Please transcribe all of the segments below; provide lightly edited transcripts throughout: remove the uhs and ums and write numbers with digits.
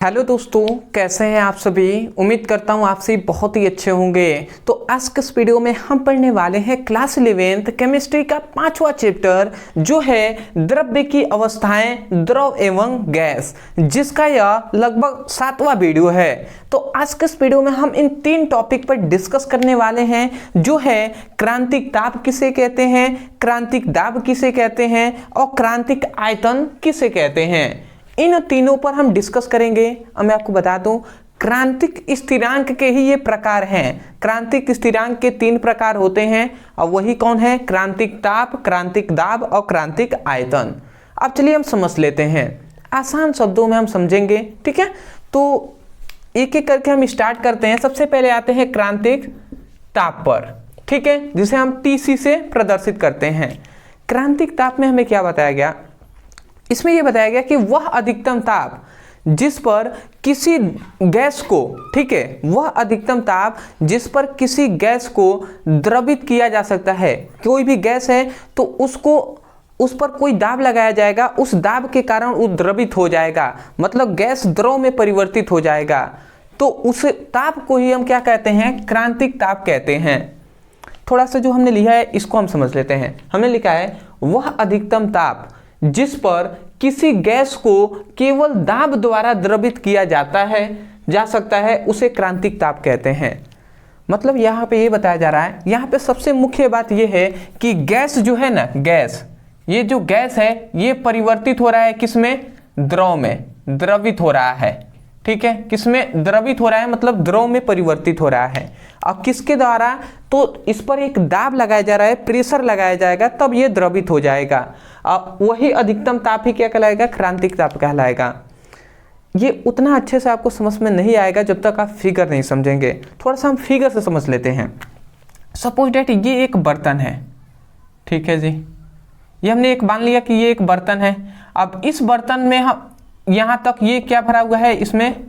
Hello दोस्तों, कैसे हैं आप सभी। उम्मीद करता हूं आप सभी बहुत ही अच्छे होंगे। तो आज के इस वीडियो में हम पढ़ने वाले हैं क्लास 11th केमिस्ट्री का 5वां चैप्टर, जो है द्रव्य की अवस्थाएं, द्रव एवं गैस, जिसका यह लगभग 7वां वीडियो है। तो आज के इस वीडियो में हम इन 3 टॉपिक पर डिस्कस करने वाले हैं, जो है क्रांतिक ताप किसे कहते हैं, क्रांतिक दाब किसे कहते हैं और क्रांतिक आयतन किसे कहते हैं। इन तीनों पर हम डिस्कस करेंगे। अब मैं आपको बता दूं, क्रांतिक स्थिरांक के ही ये प्रकार हैं। क्रांतिक स्थिरांक के 3 प्रकार होते हैं और वही कौन है, क्रांतिक ताप, क्रांतिक दाब और क्रांतिक आयतन। अब चलिए हम समझ लेते हैं, आसान शब्दों में हम समझेंगे, ठीक है। तो एक एक करके हम स्टार्ट करते हैं। सबसे पहले आते हैं क्रांतिक ताप पर, ठीक है, जिसे हम TC से प्रदर्शित करते हैं। क्रांतिक ताप में हमें क्या बताया गया, इसमें यह बताया गया कि वह अधिकतम ताप जिस पर किसी गैस को, ठीक है, वह अधिकतम ताप जिस पर किसी गैस को द्रवित किया जा सकता है। कोई भी गैस है तो उसको उस पर कोई दाब लगाया जाएगा, उस दाब के कारण वो द्रवित हो जाएगा, मतलब गैस द्रव में परिवर्तित हो जाएगा। तो उस ताप को ही हम क्या कहते हैं, क्रांतिक ताप कहते हैं। थोड़ा सा जो हमने लिखा है इसको हम समझ लेते हैं। हमने लिखा है वह अधिकतम ताप जिस पर किसी गैस को केवल दाब द्वारा द्रवित किया जा सकता है, उसे क्रांतिक ताप कहते हैं। मतलब यहाँ पे ये बताया जा रहा है, यहाँ पे सबसे मुख्य बात ये है कि गैस जो है ना, गैस, ये जो गैस है ये परिवर्तित हो रहा है किसमें, द्रव में, द्रवित हो रहा है, ठीक है। किसमें द्रवित हो रहा है, मतलब द्रव में परिवर्तित हो रहा है। अब किसके द्वारा, तो इस पर एक दाब लगाया जा रहा है, प्रेशर लगाया जाएगा, तब ये द्रवित हो जाएगा। अब वही अधिकतम ताप ही क्या कहलाएगा, क्रांतिक ताप कहलाएगा। ये उतना अच्छे से आपको समझ में नहीं आएगा जब तक आप फिगर नहीं समझेंगे। थोड़ा सा हम फिगर से समझ लेते हैं। सपोज डेट ये एक बर्तन है, ठीक है जी, ये हमने एक मान लिया कि ये एक बर्तन है। अब इस बर्तन में हम यहाँ तक ये क्या भरा हुआ है, इसमें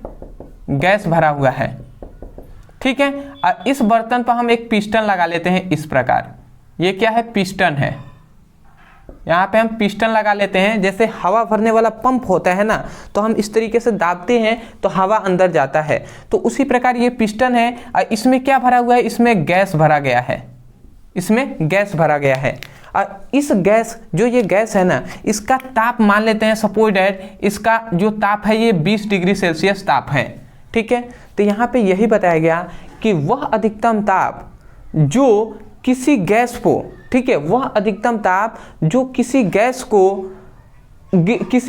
गैस भरा हुआ है, ठीक है। और इस बर्तन पर हम एक पिस्टन लगा लेते हैं इस प्रकार। ये क्या है, पिस्टन है। यहाँ पे हम पिस्टन लगा लेते हैं, जैसे हवा भरने वाला पंप होता है ना, तो हम इस तरीके से दाबते हैं तो हवा अंदर जाता है। तो उसी प्रकार ये पिस्टन है और इसमें क्या भरा हुआ है, इसमें गैस भरा गया है, इसमें गैस भरा गया है। और इस गैस, जो ये गैस है ना, इसका ताप मान लेते हैं, सपोज दैट इसका जो ताप है ये 20 डिग्री सेल्सियस ताप है, ठीक है। तो यहाँ पे यही बताया गया कि वह अधिकतम ताप जो किसी गैस को, ठीक है, वह अधिकतम ताप जो किसी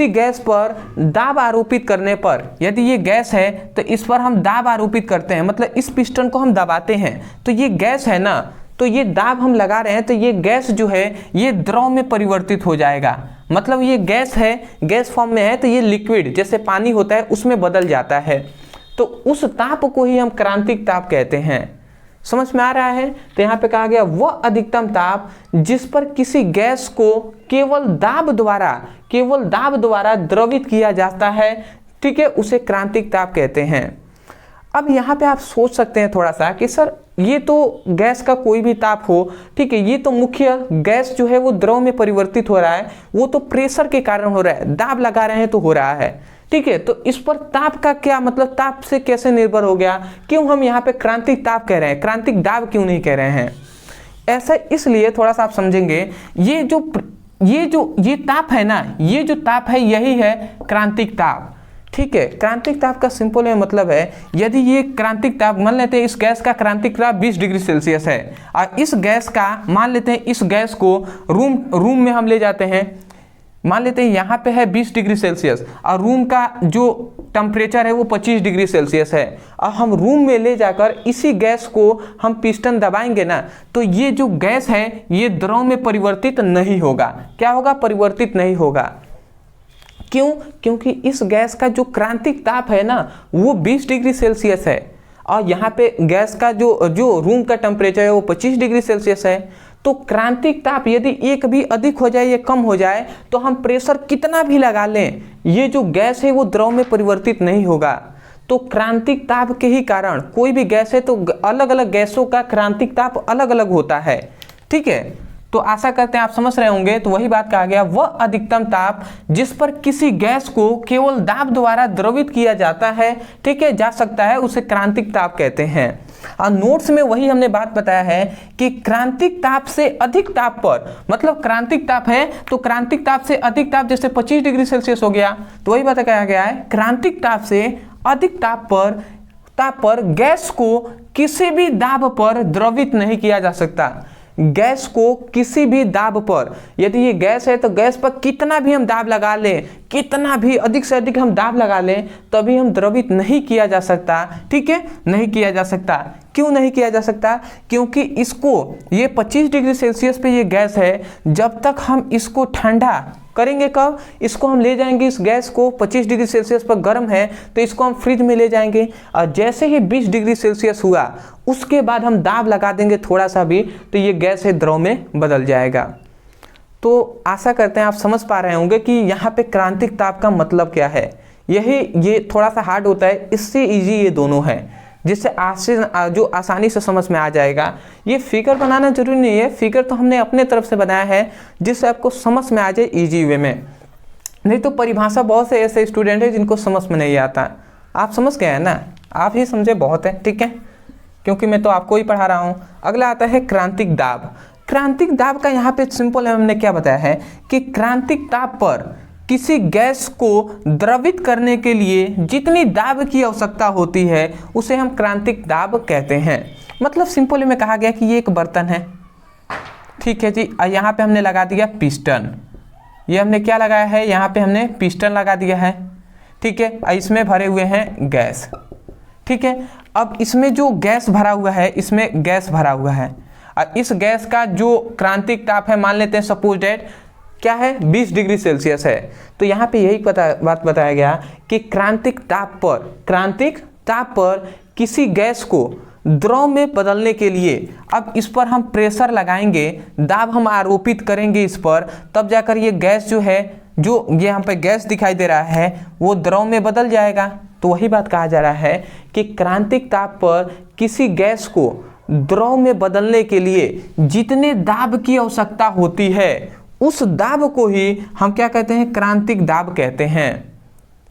गैस पर दाब आरोपित करने पर, यदि ये गैस है तो इस पर हम दाब आरोपित करते हैं, मतलब इस पिस्टन को हम दबाते हैं तो ये गैस है ना, तो ये दाब हम लगा रहे हैं तो ये गैस जो है ये द्रव में परिवर्तित हो जाएगा। मतलब ये गैस है, गैस फॉर्म में है, तो ये लिक्विड जैसे पानी होता है उसमें बदल जाता है। तो उस ताप को ही हम क्रांतिक ताप कहते हैं। समझ में आ रहा है। तो यहाँ पे कहा गया वह अधिकतम ताप जिस पर किसी गैस को केवल दाब द्वारा द्रवित किया जाता है, ठीक है, उसे क्रांतिक ताप कहते हैं। अब यहाँ पे आप सोच सकते हैं थोड़ा सा कि सर ये तो गैस का कोई भी ताप हो, ठीक है, ये तो मुख्य गैस जो है वो द्रव में परिवर्तित हो रहा है, वो तो प्रेशर के कारण हो रहा है, दाब लगा रहे हैं तो हो रहा है, ठीक है। तो इस पर ताप का क्या मतलब, ताप से कैसे निर्भर हो गया, क्यों हम यहाँ पे क्रांतिक ताप कह रहे हैं, क्रांतिक दाब क्यों नहीं कह रहे हैं। ऐसा इसलिए, थोड़ा सा आप समझेंगे, ये ताप है ना, ये जो ताप है यही है क्रांतिक ताप, ठीक है। क्रांतिक ताप का सिंपल में मतलब है, यदि ये क्रांतिक ताप मान लेते हैं, इस गैस का क्रांतिक ताप 20 डिग्री सेल्सियस है और इस गैस का मान लेते हैं, इस गैस को रूम में हम ले जाते हैं, मान लेते हैं यहाँ पे है 20 डिग्री सेल्सियस और रूम का जो टेम्परेचर है वो 25 डिग्री सेल्सियस है, और हम रूम में ले जाकर इसी गैस को हम पिस्टन दबाएंगे ना, तो ये जो गैस है ये द्रव में परिवर्तित नहीं होगा। क्या होगा, परिवर्तित नहीं होगा। क्यों, क्योंकि इस गैस का जो क्रांतिक ताप है ना वो 20 डिग्री सेल्सियस है और यहाँ पे गैस का जो रूम का टेम्परेचर है वो 25 डिग्री सेल्सियस है। तो क्रांतिक ताप यदि एक भी अधिक हो जाए या कम हो जाए तो हम प्रेशर कितना भी लगा लें, ये जो गैस है वो द्रव में परिवर्तित नहीं होगा। तो क्रांतिक ताप के ही कारण, कोई भी गैस है तो अलग अलग गैसों का क्रांतिक ताप अलग अलग होता है, ठीक है। तो आशा करते हैं आप समझ रहे होंगे। तो वही बात कहा गया, वह अधिकतम ताप जिस पर किसी गैस को केवल दाब द्वारा द्रवित किया जाता है, ठीक है, जा सकता है, उसे क्रांतिक ताप कहते हैं। और नोट्स में वही हमने बात बताया है कि क्रांतिक ताप से अधिक ताप पर, मतलब क्रांतिक ताप है तो क्रांतिक ताप से अधिक ताप जैसे 25 डिग्री सेल्सियस हो गया, तो वही बताया गया है क्रांतिक ताप से अधिक ताप पर गैस को किसी भी दाब पर द्रवित नहीं किया जा सकता। गैस को किसी भी दाब पर, यदि ये गैस है तो गैस पर कितना भी हम दाब लगा लें, कितना भी अधिक से अधिक हम दाब लगा लें, तभी हम द्रवित नहीं किया जा सकता, ठीक है, नहीं किया जा सकता। क्यों नहीं किया जा सकता? क्योंकि इसको, ये 25 डिग्री सेल्सियस पे ये गैस है, जब तक हम इसको ठंडा करेंगे, कब? इसको हम ले जाएंगे, इस गैस को 25 डिग्री सेल्सियस पर गर्म है तो इसको हम फ्रिज में ले जाएंगे, और जैसे ही 20 डिग्री सेल्सियस हुआ उसके बाद हम दाब लगा देंगे थोड़ा सा भी, तो ये गैस है द्रव में बदल जाएगा। तो आशा करते हैं आप समझ पा रहे होंगे कि यहाँ पे क्रांतिक ताप का मतलब क्या है। ये थोड़ा सा हार्ड होता है, इससे ईजी ये दोनों है, जिससे जो आसानी से समझ में आ जाएगा। ये फिगर बनाना जरूरी नहीं है, फिगर तो हमने अपने तरफ से बनाया है जिससे आपको समझ में आ जाए इजी वे में। नहीं तो परिभाषा बहुत से ऐसे स्टूडेंट हैं जिनको समझ में नहीं आता। आप समझ गए हैं ना, आप ही समझे बहुत है, ठीक है, क्योंकि मैं तो आपको ही पढ़ा रहा हूँ। अगला आता है क्रांतिक दाब। क्रांतिक दाब का यहाँ पे सिंपल हमने क्या बताया है कि क्रांतिक ताप पर किसी गैस को द्रवित करने के लिए जितनी दाब की आवश्यकता होती है उसे हम क्रांतिक दाब कहते हैं। मतलब सिंपल में कहा गया कि ये एक बर्तन है, ठीक है जी, यहाँ पे हमने लगा दिया पिस्टन। ये हमने क्या लगाया है, यहाँ पे हमने पिस्टन लगा दिया है, ठीक है, इसमें भरे हुए हैं गैस, ठीक है। अब इसमें जो गैस भरा हुआ है, इसमें गैस भरा हुआ है, और इस गैस का जो क्रांतिक ताप है, मान लेते हैं सपोज डेट क्या है, 20 डिग्री सेल्सियस है। तो यहाँ पे यही बात बताया गया कि क्रांतिक ताप पर किसी गैस को द्रव में बदलने के लिए, अब इस पर हम प्रेशर लगाएंगे, दाब हम आरोपित करेंगे इस पर, तब जाकर ये गैस जो है, जो ये यहाँ पे गैस दिखाई दे रहा है, वो द्रव में बदल जाएगा। तो वही बात कहा जा रहा है कि क्रांतिक ताप पर किसी गैस को द्रव में बदलने के लिए जितने दाब की आवश्यकता होती है उस दाब को ही हम क्या कहते हैं, क्रांतिक दाब कहते हैं।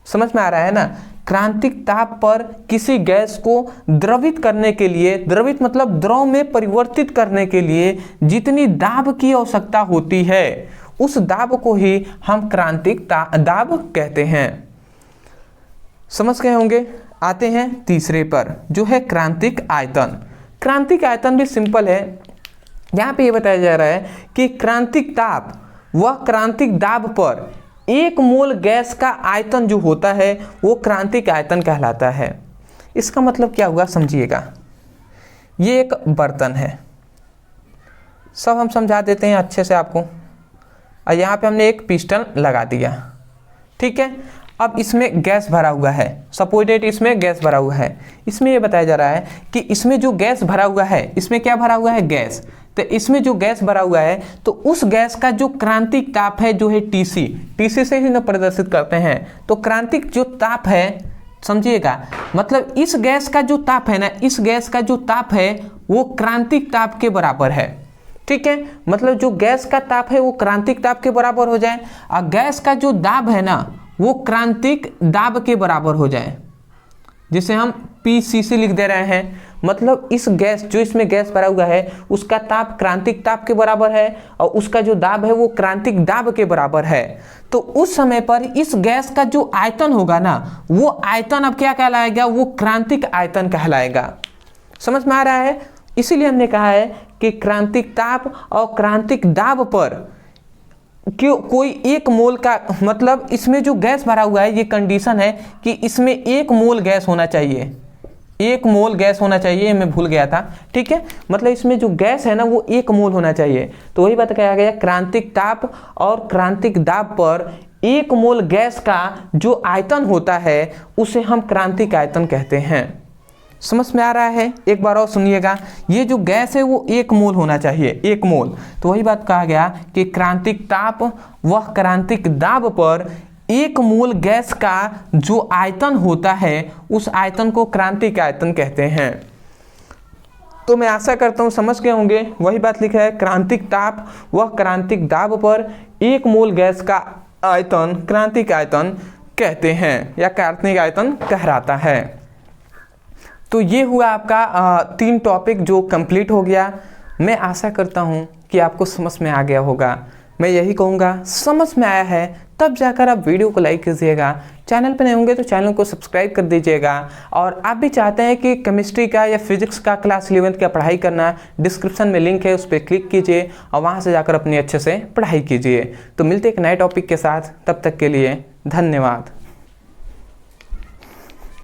समझ में आ रहा है ना। क्रांतिक ताप पर किसी गैस को द्रवित करने के लिए, द्रवित मतलब द्रव में परिवर्तित करने के लिए जितनी दाब की आवश्यकता होती है उस दाब को ही हम क्रांतिक दाब कहते हैं। समझ गए होंगे। आते हैं तीसरे पर, जो है क्रांतिक आयतन। क्रांतिक आयतन भी सिंपल है। यहाँ पे ये बताया जा रहा है कि क्रांतिक ताप वह क्रांतिक दाब पर 1 मोल गैस का आयतन जो होता है वो क्रांतिक आयतन कहलाता है। इसका मतलब क्या हुआ समझिएगा। ये एक बर्तन है, सब हम समझा देते हैं अच्छे से आपको। और यहाँ पे हमने एक पिस्टन लगा दिया, ठीक है। अब इसमें गैस भरा हुआ है, सपोज डेट इसमें गैस भरा हुआ है। इसमें ये बताया जा रहा है कि इसमें जो गैस भरा हुआ है, इसमें क्या भरा हुआ है, गैस। तो इसमें जो गैस भरा हुआ है तो उस गैस का जो क्रांतिक ताप है जो है टीसी से ही ना प्रदर्शित करते हैं। तो क्रांतिक जो ताप है, समझिएगा, मतलब इस गैस का जो ताप है ना, इस गैस का जो ताप है वो क्रांतिक ताप के बराबर है, ठीक है। मतलब जो गैस का ताप है वो क्रांतिक ताप के बराबर हो जाए, और गैस का जो दाब है ना वो क्रांतिक दाब के बराबर हो जाए, जिसे हम PCC लिख दे रहे हैं। मतलब इस गैस, जो इसमें गैस भरा हुआ है उसका ताप क्रांतिक ताप के बराबर है और उसका जो दाब है वो क्रांतिक दाब के बराबर है। तो उस समय पर इस गैस का जो आयतन होगा ना, वो आयतन अब क्या कहलाएगा, वो क्रांतिक आयतन कहलाएगा। समझ में आ रहा है। इसीलिए हमने कहा है कि क्रांतिक ताप और क्रांतिक दाब पर क्यों कोई 1 मोल का, मतलब इसमें जो गैस भरा हुआ है ये कंडीशन है कि इसमें 1 मोल गैस होना चाहिए, 1 मोल गैस होना चाहिए, मैं भूल गया था, ठीक है। मतलब इसमें जो गैस है ना वो 1 मोल होना चाहिए। तो वही बात कहा गया, क्रांतिक ताप और क्रांतिक दाब पर 1 मोल गैस का जो आयतन होता है उसे हम क्रांतिक आयतन कहते हैं। समझ में आ रहा है। एक बार और सुनिएगा, ये जो गैस है वो 1 मोल होना चाहिए, 1 मोल। तो वही बात कहा गया कि क्रांतिक ताप वह क्रांतिक दाब पर 1 मोल गैस का जो आयतन होता है उस आयतन को क्रांतिक आयतन कहते हैं। तो मैं आशा करता हूँ समझ गए होंगे। वही बात लिखा है, क्रांतिक ताप वह क्रांतिक दाब पर एक मोल गैस का आयतन क्रांतिक आयतन कहते हैं या क्रांतिक आयतन कहलाता है। तो ये हुआ आपका 3 टॉपिक जो कंप्लीट हो गया। मैं आशा करता हूँ कि आपको समझ में आ गया होगा। मैं यही कहूँगा, समझ में आया है तब जाकर आप वीडियो को लाइक कीजिएगा। चैनल पर नए होंगे तो चैनल को सब्सक्राइब कर दीजिएगा। और आप भी चाहते हैं कि केमिस्ट्री का या फिजिक्स का क्लास 11 का पढ़ाई करना, डिस्क्रिप्शन में लिंक है, उस पर क्लिक कीजिए और वहाँ से जाकर अपनी अच्छे से पढ़ाई कीजिए। तो मिलते एक नए टॉपिक के साथ, तब तक के लिए धन्यवाद।